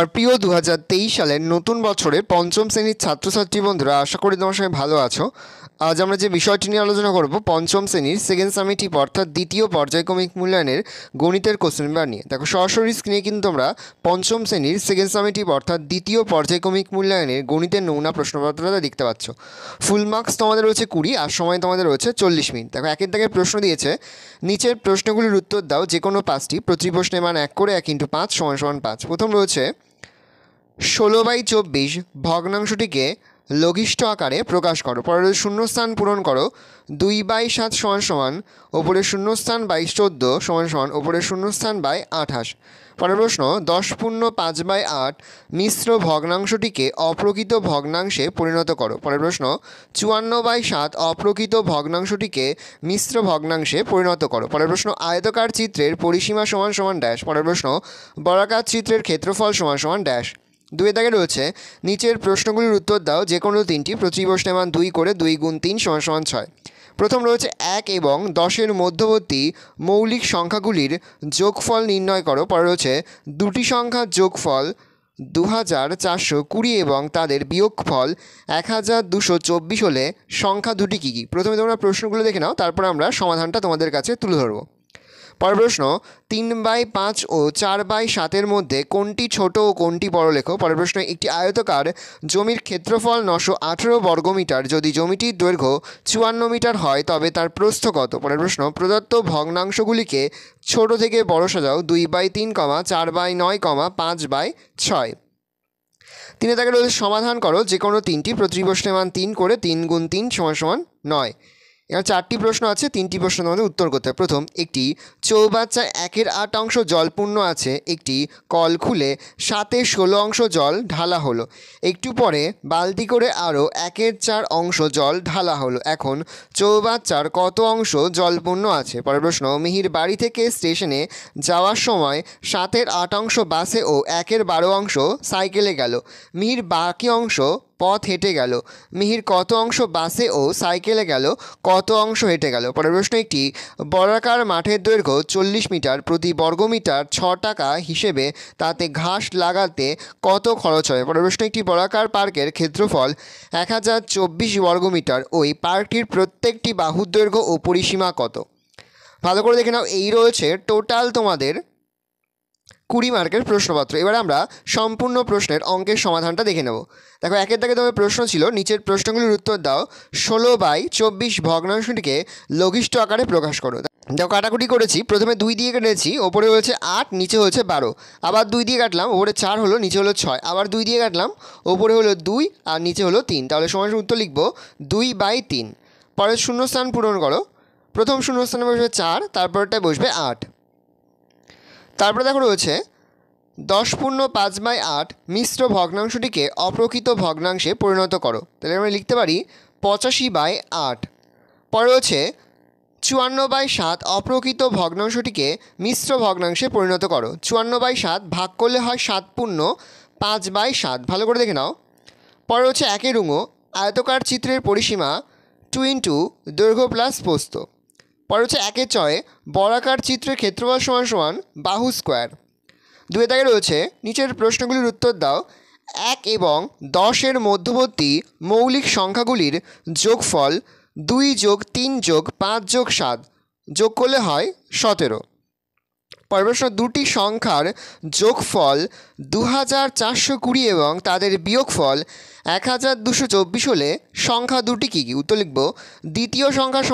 আমার প্রিয় 2023 সালের নতুন বছরের পঞ্চম শ্রেণীর ছাত্রছাত্রী বন্ধুরা, আশা করি তোমার সঙ্গে ভালো আছো। আজ আমরা যে বিষয়টি নিয়ে আলোচনা করব পঞ্চম শ্রেণীর সেকেন্ড সামেটিভ অর্থাৎ দ্বিতীয় পর্যায়ক্রমিক মূল্যায়নের গণিতের কোশ্চেন পেপার নিয়ে। দেখো, সরাসরি স্ক্রিনে কিন্তু আমরা পঞ্চম শ্রেণীর সেকেন্ড সামেটিভ অর্থাৎ দ্বিতীয় পর্যায়ক্রমিক মূল্যায়নের গণিতের নমুনা প্রশ্নপত্রটা দেখতে পাচ্ছ। ফুল মার্কস তোমাদের রয়েছে 20 আর সময় তোমাদের রয়েছে 40 মিনিট। দেখো, একের দাগের প্রশ্ন দিয়েছে, নিচের প্রশ্নগুলির উত্তর দাও যে কোনো 5টি, প্রতি প্রশ্নের মান 1 করে 1 × 5 = 5। প্রথম রয়েছে 16/24 ভগ্নাংশটিকে লঘিষ্ঠ আকারে প্রকাশ করো। পরের শূন্যস্থান পূরণ করো। 2/7 ওপরের শূন্যস্থান 22/14 ওপরের শূন্যস্থান 28। পরের প্রশ্ন 10⁵5/8 মিশ্র ভগ্নাংশটিকে অপ্রকৃত ভগ্নাংশে পরিণত করো। পরের প্রশ্ন 54/7 অপ্রকৃত ভগ্নাংশটিকে মিশ্র ভগ্নাংশে পরিণত করো। পরের প্রশ্ন আয়তকার চিত্রের পরিসীমা = ড্যাশ। পরের প্রশ্ন বর্গাকার চিত্রের ক্ষেত্রফল = ড্যাশ। 2 দাগে রয়েছে নিচের প্রশ্নগুলির উত্তর দাও যে কোনো 3টি, প্রতি প্রশ্নের মান 2 করে 2 × 3 = 6। প্রথম রয়েছে 1 এবং 10-এর মধ্যবর্তী মৌলিক সংখ্যাগুলির যোগফল নির্ণয় করো। পরে রয়েছে দুটি সংখ্যার যোগফল 2420 এবং তাদের বিয়োগফল 1224 হলে সংখ্যা দুটি কী কী? প্রথমে তোমরা প্রশ্নগুলো দেখে নাও, তারপর আমরা সমাধানটা তোমাদের কাছে তুলে ধরবো। পরের প্রশ্ন 3/5 ও 4/7 মধ্যে কোনটি ছোট ও কোনটি বড় লেখো। পরের প্রশ্ন একটি আয়তকার জমির ক্ষেত্রফল 918 বর্গমিটার যদি জমিটির দৈর্ঘ্য 54 মিটার হয় তবে তার প্রস্থ কত? পরের প্রশ্ন প্রদত্ত ভগ্নাংশগুলিকে ছোট থেকে বড় সাজাও। 2/3, 4/9, 5/6। 3 দাগে রয়েছে সমাধান করো যে কোনো 3টি, প্রতি প্রশ্নের মান 3 করে 3 × 3 = 9। এখানে 4টি প্রশ্ন আছে, 3টি প্রশ্ন তোমাদের উত্তর করতে হবে। প্রথম, একটি চৌবাচ্চায় 1/8 জলপূর্ণ আছে, একটি কল খুলে 7/16 জল ঢালা হলো। একটু পরে বালতি করে আরও 1/4 জল ঢালা হলো। এখন চৌবাচ্চার কত অংশ জলপূর্ণ আছে? পরের প্রশ্ন মিহির বাড়ি থেকে স্টেশনে যাওয়ার সময় 7/8 বাসে ও 1/12 সাইকেলে গেল। মিহির বাকি অংশ পথ হেঁটে গেল। মিহির কত অংশ বাসে ও সাইকেলে গেল, কত অংশ হেঁটে গেল? পরের প্রশ্ন একটি বর্গাকার মাঠের দৈর্ঘ্য 40 মিটার, প্রতি বর্গমিটার 6 টাকা হিসেবে তাতে ঘাস লাগাতে কত খরচ হয়? পরের প্রশ্ন একটি বর্গাকার পার্কের ক্ষেত্রফল 1024 বর্গমিটার, ওই পার্কটির প্রত্যেকটি বাহুর দৈর্ঘ্য ও পরিসীমা কত? ভালো করে দেখে নাও, এই রয়েছে টোটাল তোমাদের 20 মার্কের প্রশ্নপত্র। এবার আমরা সম্পূর্ণ প্রশ্নের অঙ্কের সমাধানটা দেখে নেব। দেখো, একের দাগে তোমার প্রশ্ন ছিল নিচের প্রশ্নগুলির উত্তর দাও 16/24 ভগ্নাংশটিকে লঘিষ্ঠ আকারে প্রকাশ করো। দেখো, কাটাকুটি করেছি। প্রথমে 2 দিয়ে কেটেছি, ওপরে হয়েছে 8, নিচে হয়েছে 12। আবার 2 দিয়ে কাটলাম, ওপরে 4 হলো, নিচে হলো 6। আবার 2 দিয়ে কাটলাম, ওপরে হলো 2 আর নিচে হলো 3। তাহলে সমান উত্তর লিখব 2/3। পরের শূন্যস্থান পূরণ করো। প্রথম শূন্যস্থানে বসবে 4, তারপরটায় বসবে 8। তারপরে দেখো রয়েছে 10⁵5/8 মিশ্র ভগ্নাংশটিকে অপ্রকৃত ভগ্নাংশে পরিণত করো। তাহলে আমরা লিখতে পারি 85/8। পরে রয়েছে 54/7 অপ্রকৃত ভগ্নাংশটিকে মিশ্র ভগ্নাংশে পরিণত করো। 54/7 ভাগ করলে হয় 7⁵5/7। ভালো করে দেখে নাও। পরে হচ্ছে 1 আয়তকার চিত্রের পরিসীমা 2 × দৈর্ঘ্য প্লাস প্রস্থ। পরে হচ্ছে 1/6 বর্গাকার চিত্রের ক্ষেত্রফল = বাহু স্কোয়ার। 2 দাগে রয়েছে নিচের প্রশ্নগুলির উত্তর দাও 1 এবং 10-এর মধ্যবর্তী মৌলিক সংখ্যাগুলির যোগফল 2 + 3 + 5 + 7 যোগ করলে হয় 17। পরের প্রশ্ন দুটি সংখ্যার যোগফল 2420 এবং তাদের বিয়োগফল 1224 হলে সংখ্যা দুটি কী কী? উত্তর লিখব দ্বিতীয় সংখ্যা =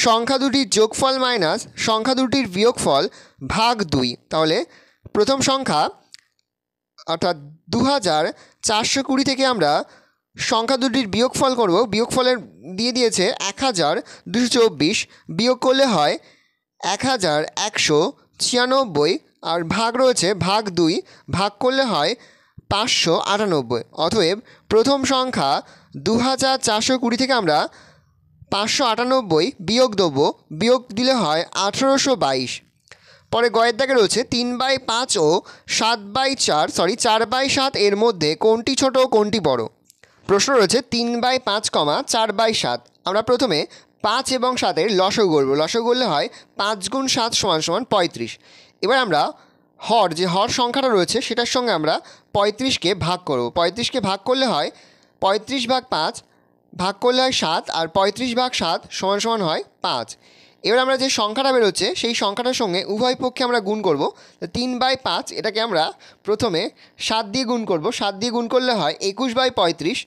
সংখ্যা দুটির যোগফল মাইনাস সংখ্যা দুটির বিয়োগফল ভাগ 2। তাহলে প্রথম সংখ্যা অর্থাৎ 2420 থেকে আমরা সংখ্যা দুটির বিয়োগফল করব। বিয়োগফলের দিয়ে দিয়েছে 1224, বিয়োগ করলে হয় 1196 আর ভাগ রয়েছে ভাগ 2, ভাগ করলে হয় 598। অতএব প্রথম সংখ্যা 2420 থেকে আমরা 598 বিয়োগ দেবো, বিয়োগ দিলে হয় 1822। পরে গয়ের দাগে রয়েছে 3/5 ও 4/7 এর মধ্যে কোনটি ছোট ও কোনটি বড়? প্রশ্ন রয়েছে 3/5, 4/7। আমরা প্রথমে 5 এবং 7-এর লসাগু করব। লসাগু করলে হয় 5 × 7 = 35। এবার আমরা হর যে হর সংখ্যাটা রয়েছে সেটার সঙ্গে আমরা 35কে ভাগ করব। 35কে ভাগ করলে হয় 35/5, ভাগ করলে হয় 7, আর 35/7 সমান সমান হয় 5। এবার আমরা যে সংখ্যাটা বেরোচ্ছে সেই সংখ্যাটার সঙ্গে উভয় পক্ষে আমরা গুণ করব। 3/5 এটাকে আমরা প্রথমে 7 দিয়ে গুণ করব। 7 দিয়ে গুণ করলে হয় 21/35,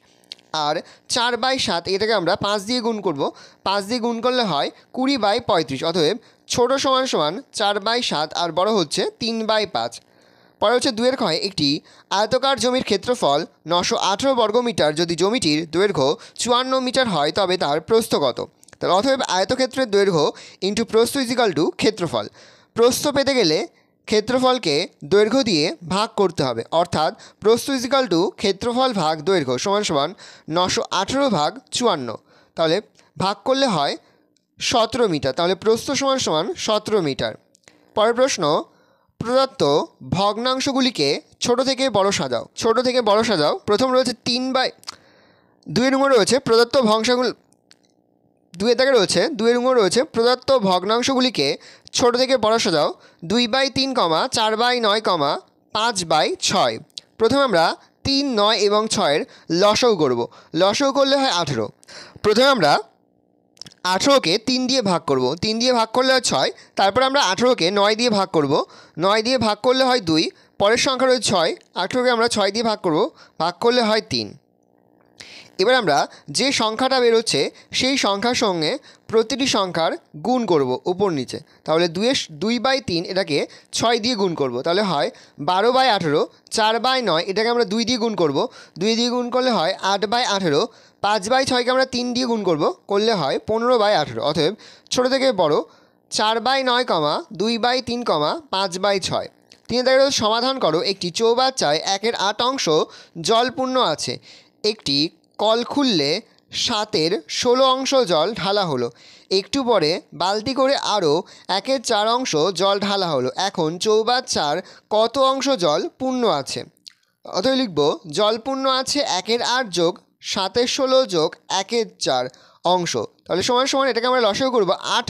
আর 4/7 এটাকে আমরা 5 দিয়ে গুণ করব। 5 দিয়ে গুণ করলে হয় 20/35। অতএব ছোট সমান সমান 4/7 আর বড় হচ্ছে 3/5। পরে হচ্ছে 2 ক্ষয়, একটি আয়তকার জমির ক্ষেত্রফল 918 বর্গমিটার যদি জমিটির দৈর্ঘ্য 54 মিটার হয় তবে তার প্রস্থ কত? তাহলে অতএব আয়তক্ষেত্রের দৈর্ঘ্য ইন্টু প্রস্থ ইজিক্যাল টু ক্ষেত্রফল। প্রস্থ পেতে গেলে ক্ষেত্রফলকে দৈর্ঘ্য দিয়ে ভাগ করতে হবে, অর্থাৎ প্রস্থ ইজিক্যাল টু ক্ষেত্রফল ভাগ দৈর্ঘ্য সমান সমান 918/54। তাহলে ভাগ করলে হয় 17 মিটার। তাহলে প্রস্থ সমান সমান 17 মিটার। পরের প্রশ্ন, প্রদত্ত ভগ্নাংশগুলিকে ছোট থেকে বড় সাজাও। ছোট থেকে বড় সাজাও। প্রথম রয়েছে 3/2 নম্বর রয়েছে প্রদত্ত ভগ্নাংশগুলি 2 দাগে রয়েছে 2 নম্বর রয়েছে প্রদত্ত ভগ্নাংশগুলিকে ছোট থেকে বড় সাজাও। 2/3, 4/9, 5/6। প্রথমে আমরা 3, 9 এবং 6-এর লসাগু করব। লসাগু করলে হয় 18। প্রথমে আমরা 18কে 3 দিয়ে ভাগ করব। 3 দিয়ে ভাগ করলে হয় 6। তারপর আমরা 18কে 9 দিয়ে ভাগ করব। 9 দিয়ে ভাগ করলে হয় 2। পরের সংখ্যা রয়েছে 6। 18কে আমরা 6 দিয়ে ভাগ করব, ভাগ করলে হয় 3। এবার আমরা যে সংখ্যাটা বেরোচ্ছে সেই সংখ্যার সঙ্গে প্রতিটি সংখ্যার গুণ করব উপর নিচে। তাহলে 2/3 এটাকে 6 দিয়ে গুণ করব, তাহলে হয় 12/18। 4/9 এটাকে আমরা 2 দিয়ে গুণ করব, 2 দিয়ে গুণ করলে হয় 8/18। 5/6কে আমরা 3 দিয়ে গুণ করব, করলে হয় 15/18। অতএব ছোটো থেকে বড় 4/9, 2/3, 5/6। 3 থেকে সমাধান করো। একটি চৌবাচ্চায় 1/8 অংশ জলপূর্ণ আছে। একটি কল খুললে 7/16 অংশ জল ঢালা হলো। একটু পরে বালতি করে আরও 1/4 অংশ জল ঢালা হলো। এখন চৌবাচ্চার কত অংশ জল পূর্ণ আছে? অতএব লিখব জল পূর্ণ আছে 1/8 যোগ 7/16 যোগ 1/4 অংশ। তাহলে সমান সমান এটাকে আমরা লসাগু করব। 8,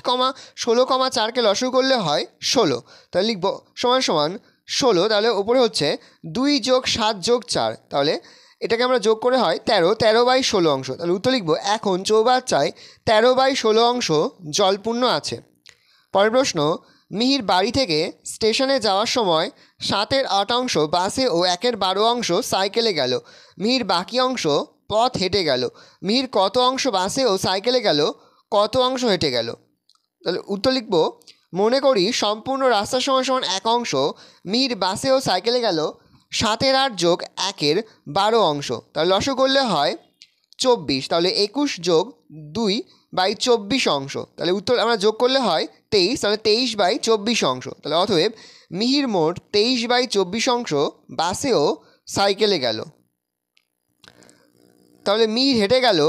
16, 4কে লসাগু করলে হয় 16। তাহলে লিখব সমান সমান 16। তাহলে ওপরে হচ্ছে 2 যোগ 7 যোগ 4, তাহলে এটাকে আমরা যোগ করে হয় 13। 13/16 অংশ। তাহলে উত্তর লিখব এখন চৌবাচ্চায় 13/16 অংশ জলপূর্ণ আছে। পরের প্রশ্ন, মিহির বাড়ি থেকে স্টেশনে যাওয়ার সময় 7/8 অংশ বাসে ও 1/12 অংশ সাইকেলে গেল। মিহির বাকি অংশ পথ হেঁটে গেল। মিহির কত অংশ বাসে ও সাইকেলে গেল, কত অংশ হেঁটে গেল? তাহলে উত্তর লিখব মনে করি সম্পূর্ণ রাস্তা সমান সমান 1 অংশ। মিহির বাসে ও সাইকেলে গেল 7/8 যোগ 1/12 অংশ। তাহলে লসাগু করলে হয় 24। তাহলে 21 যোগ 2/24 অংশ। তাহলে উত্তর আমরা যোগ করলে হয় 23। তাহলে 23/24 অংশ। তাহলে অতএব মিহির মোট 23/24 অংশ বাসে ও সাইকেলে গেল। তাহলে মিহির হেঁটে গেল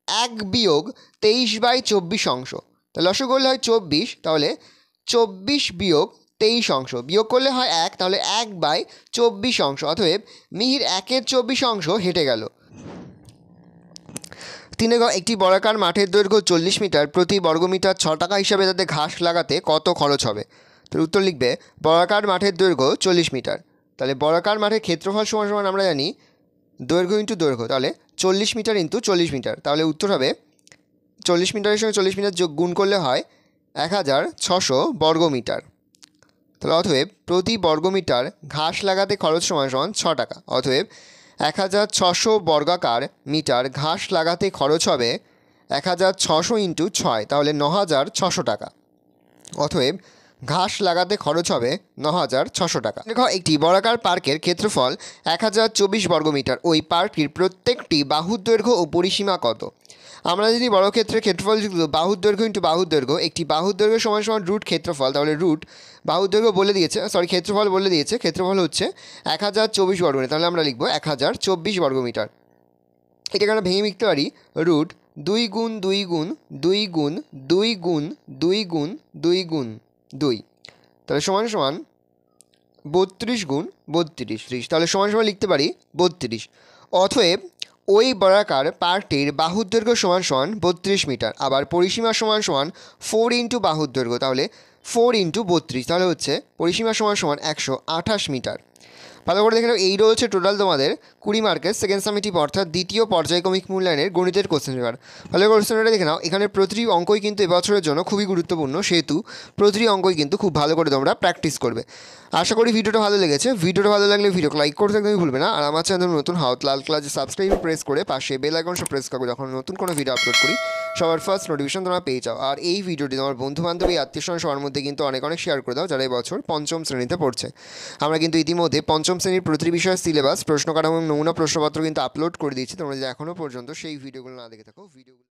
1 বিয়োগ 23/24 অংশ। তাহলে লসাগু করলে হয় 24। তাহলে 24 বিয়োগ 23 অংশ, বিয়োগ করলে হয় 1। তাহলে 1/24 অংশ। অতএব মিহির 1/24 অংশ হেঁটে গেল। 3 একটি বর্গাকার মাঠের দৈর্ঘ্য 40 মিটার। প্রতি বর্গমিটার 6 টাকা হিসাবে তাতে ঘাস লাগাতে কত খরচ হবে? তাহলে উত্তর লিখবে বর্গাকার মাঠের দৈর্ঘ্য 40 মিটার। তাহলে বর্গাকার মাঠের ক্ষেত্রফল সমান সমান আমরা জানি দৈর্ঘ্য ইন্টু দৈর্ঘ্য। তাহলে 40 মিটার ইন্টু 40 মিটার। তাহলে উত্তর হবে 40 মিটারের সঙ্গে 40 মিটার যোগ গুণ করলে হয় 1600 বর্গমিটার। তাহলে অতএব প্রতি বর্গমিটার ঘাস লাগাতে খরচ সমান সমান 6 টাকা। অতএব 1600 বর্গাকার মিটার ঘাস লাগাতে খরচ হবে 1600 ইন্টু 6, তাহলে 9600 টাকা। অতএব ঘাস লাগাতে খরচ হবে 9600 টাকা। দেখো একটি বর্গাকার পার্কের ক্ষেত্রফল 1024 বর্গমিটার। ওই পার্কটির প্রত্যেকটি বাহুর দৈর্ঘ্য ও পরিসীমা কত? আমরা যদি বর্গক্ষেত্রের ক্ষেত্রফল বাহুর দৈর্ঘ্য ইন্টু বাহুর দৈর্ঘ্য, একটি বাহুর দৈর্ঘ্য সমান সমান রুট ক্ষেত্রফল। তাহলে রুট বাহুর দৈর্ঘ্য বলে দিয়েছে, ক্ষেত্রফল বলে দিয়েছে। ক্ষেত্রফল হচ্ছে 1024 বর্গমিটার। তাহলে আমরা লিখব 1024 বর্গমিটার। এটাকে আমরা ভেঙে লিখতে পারি রুট 2 গুণ 2 গুণ 2 গুণ 2 গুণ 2 গুণ 2 গুণ 2। তাহলে সমান সমান 32 গুণ 32। তাহলে সমান সমান লিখতে পারি 32। অতএব ওই বর্গাকার পার্কটির বাহুর দৈর্ঘ্য সমান সমান 32 মিটার, আবার পরিসীমা সমান সমান 4 ইন্টু বাহুর দৈর্ঘ্য, তাহলে 4 ইন্টু 32, তাহলে হচ্ছে পরিসীমা সমান সমান 128 মিটার। ভালো করে দেখে নাও, এই রয়েছে টোটাল তোমাদের 20 মার্কের সেকেন্ড সামেটিভ অর্থাৎ দ্বিতীয় পর্যায়ক্রমিক মূল্যায়নের গণিতের কোশ্চেন পেপার। ভালো করে কোশ্চেনটা দেখে নাও, এখানে প্রতিটি অঙ্কই কিন্তু এবছরের জন্য খুবই গুরুত্বপূর্ণ, সেহেতু প্রতিটি অঙ্কই কিন্তু খুব ভালো করে তোমরা প্র্যাকটিস করবে। আশা করি ভিডিওটা ভালো লেগেছে। ভিডিওটা ভালো লাগলে ভিডিওকে লাইক করতে একদমই ভুলবে না, আর আমার চ্যানেল নতুন হাউত লাল কালার সাবস্ক্রাইব প্রেস করে পাশে বেল আইকনটা প্রেস করো, যখন নতুন কোনো ভিডিও আপলোড করি সবার ফার্স্ট নোটিফিকেশন তোমরা পেয়ে যাও। আর এই ভিডিওটি তোমার বন্ধু বান্ধবী আত্মীয় স্বজন সবার মধ্যে কিন্তু অনেক শেয়ার করে দাও যারা এই বছর পঞ্চম শ্রেণীতে পড়ছে। আমরা কিন্তু ইতিমধ্যে পঞ্চম শ্রেণীর প্রতিটি বিষয়ের সিলেবাস, প্রশ্ন কাঠামো এবং নমুনা প্রশ্নপত্র কিন্তু আপলোড করে দিয়েছি। তোমরা যদি এখনও পর্যন্ত সেই ভিডিওগুলো না দেখে থাকো, ভিডিওগুলো